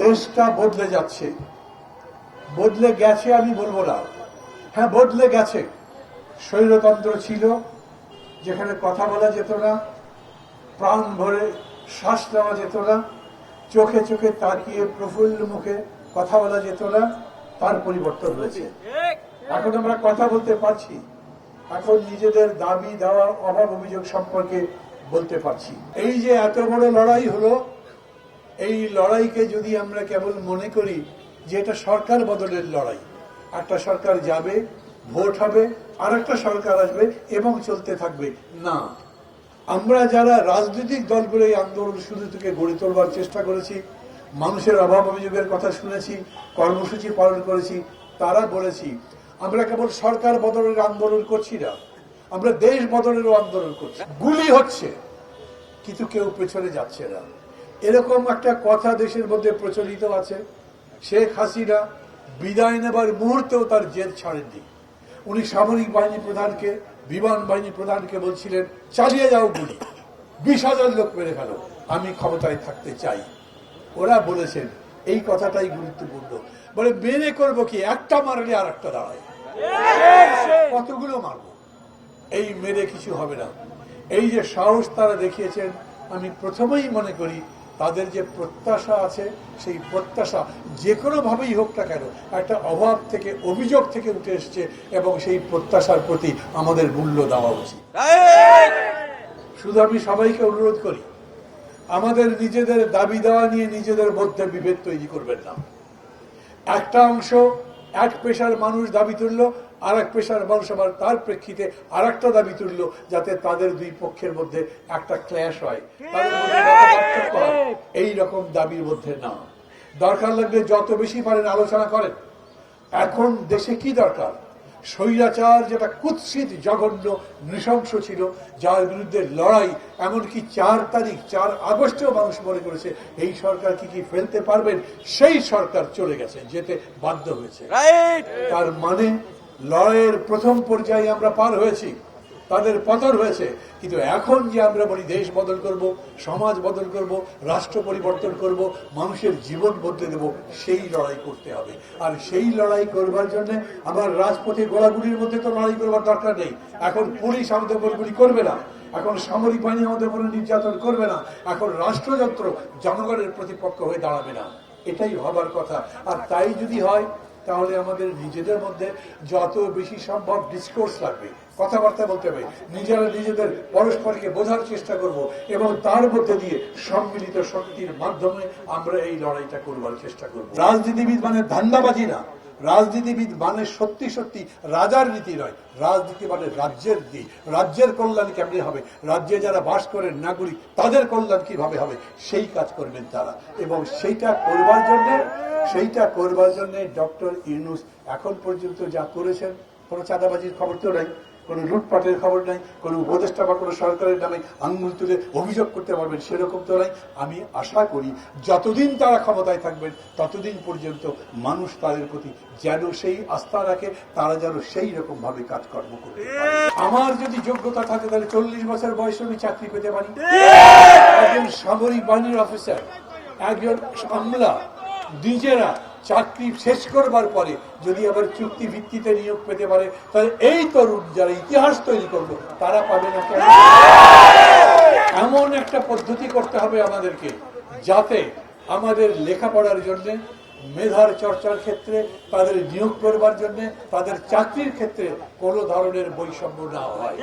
দেশটা বদলে যাচ্ছে, বদলে গেছে আমি বলবো না, হ্যাঁ বদলে গেছে। স্বৈরতন্ত্র ছিল যেখানে কথা বলা যেত না, প্রাণ ভরে শ্বাস নেওয়া যেত না, চোখে চোখে তাকিয়ে প্রফুল্ল মুখে কথা বলা যেত না, তার পরিবর্তন হয়েছে। এখন আমরা কথা বলতে পারছি, এখন নিজেদের দাবি দেওয়া অভাব অভিযোগ সম্পর্কে বলতে পারছি। এই যে এত বড় লড়াই হলো, এই লড়াইকে যদি আমরা কেবল মনে করি যে এটা সরকার বদলের লড়াই, একটা সরকার যাবে, ভোট হবে, আর একটা সরকার আসবে এবং চলতে থাকবে, না। আমরা যারা রাজনৈতিক দলগুলো এই আন্দোলন শুরু থেকে গড়ে তোলবার চেষ্টা করেছি, মানুষের অভাব অভিযোগের কথা শুনেছি, কর্মসূচি পালন করেছি, তারা বলেছি আমরা কেবল সরকার বদলের আন্দোলন করছি না, আমরা দেশ বদলেরও আন্দোলন করছি। গুলি হচ্ছে কিন্তু কেউ পেছনে যাচ্ছে না, এরকম একটা কথা দেশের মধ্যে প্রচলিত আছে। শেখ হাসিনা বিদায় নেবার মুহূর্তেও তার জেদ ছাড়েননি। উনি সামরিক বাহিনী প্রধানকে, বিমান বাহিনী প্রধানকে বলছিলেন চালিয়ে যাও গুলি, 20,000 লোক মেরে ফেলো, আমি ক্ষমতায় থাকতে চাই। ওরা বলেছেন এই কথাটাই গুরুত্বপূর্ণ, বলে মেরে করবো কি, একটা মারলে আর একটা দাঁড়ায়, কতগুলো মারবো, এই মেরে কিছু হবে না। এই যে সাহস তারা দেখিয়েছেন, আমি প্রথমেই মনে করি তাদের যে প্রত্যাশা আছে, সেই প্রত্যাশা যে কোনো ভাবেই হোক না কেন একটা অভাব থেকে, অভিযোগ থেকে উঠে এসছে, এবং সেই প্রত্যাশার প্রতি আমাদের মূল্য দেওয়া উচিত। শুধু আমি সবাইকে অনুরোধ করি, আমাদের নিজেদের দাবি দেওয়া নিয়ে নিজেদের মধ্যে বিভেদ তৈরি করবেন না। একটা অংশ, এক পেশার মানুষ দাবি তুললো, আর এক পেশার মানুষ আবার তার প্রেক্ষিতে আর একটা দাবি তুললো, যাতে তাদের দুই পক্ষের মধ্যে একটা ক্ল্যাশ হয়, তাদের মধ্যে পার্থক্য হয়, এইরকম দাবির মধ্যে না। দরকার লাগলে যত বেশি পারেন আলোচনা করেন। এখন দেশে কি দরকার? স্বৈরাচার যেটা কুৎসিত, জঘন্য, নৃশংস ছিল, যার বিরুদ্ধে লড়াই, এমনকি 4 আগস্টেও মানুষ মনে করেছে এই সরকার কি ফেলতে পারবেন, সেই সরকার চলে গেছে, যেতে বাধ্য হয়েছে। তার মানে লড়াইয়ের প্রথম পর্যায়ে আমরা পার হয়েছি, তাদের পতন হয়েছে। কিন্তু এখন যে আমরা বলি দেশ বদল করব, সমাজ বদল করব, রাষ্ট্র পরিবর্তন করব, মানুষের জীবন বদলে দেব, সেই লড়াই করতে হবে। আর সেই লড়াই করবার জন্য আমার রাজপথে গোলাগুলির মধ্যে তো লড়াই করবার দরকার নেই। এখন পুলিশ আমাদের উপর গুলি করবে না, এখন সামরিক বাহিনী আমাদের উপর নির্যাতন করবে না, এখন রাষ্ট্রযন্ত্র জনগণের প্রতিপক্ষ হয়ে দাঁড়াবে না, এটাই হবার কথা। আর তাই যদি হয়, তাহলে আমাদের নিজেদের মধ্যে যত বেশি সম্ভব ডিসকোর্স লাগবে, কথাবার্তা বলতে হবে, নিজেরা নিজেদের পরস্পরকে বোঝার চেষ্টা করব, এবং তার মধ্যে দিয়ে সম্মিলিত শক্তির মাধ্যমে আমরা এই লড়াইটা করবার চেষ্টা করব। রাজনীতিবিদ মানে ধান্দাবাজি না, রাজনীতিবিদ মানে সত্যি সত্যি রাজার নীতি নয়, রাজনীতি মানে রাজ্যের নীতি। রাজ্যের কল্যাণ কেমনি হবে, রাজ্যে যারা বাস করেন নাগরিক, তাদের কল্যাণ কিভাবে হবে, সেই কাজ করবেন তারা। এবং সেইটা করবার জন্য ডক্টর ইউনূস এখন পর্যন্ত যা করেছেন, কোনো চাঁদাবাজির খবর তো নাই, কোনো লুটপাটের খবর নাই, কোনো উপদেষ্টা বা কোনো সরকারের নামে আঙ্গুল তুলে অভিযোগ করতে পারবেন সেরকম তো নাই। আমি আশা করি যতদিন তারা ক্ষমতায় থাকবেন, ততদিন পর্যন্ত মানুষ তাদের প্রতি যেন সেই আস্থা রাখে, তারা যেন সেই রকম ভাবে কাজকর্ম করতে পারে। আমার যদি যোগ্যতা থাকে, তাহলে 40 বছর বয়সে আমি চাকরি পেতে পারি। একজন সামরিক বাহিনীর অফিসার, একজন আমলা নিজেরা চাকরি শেষ করবার পরে যদি আবার চুক্তি ভিত্তিতে নিয়োগ পেতে পারে, তাহলে এই তরুণ যারা ইতিহাস তৈরি করলো, তারা পাবে না কেন? এমন একটা পদ্ধতি করতে হবে আমাদেরকে, যাতে আমাদের লেখাপড়ার জন্য, মেধার চর্চার ক্ষেত্রে, তাদের নিয়োগ করবার জন্য, তাদের চাকরির ক্ষেত্রে কোনো ধরনের বৈষম্য না হয়।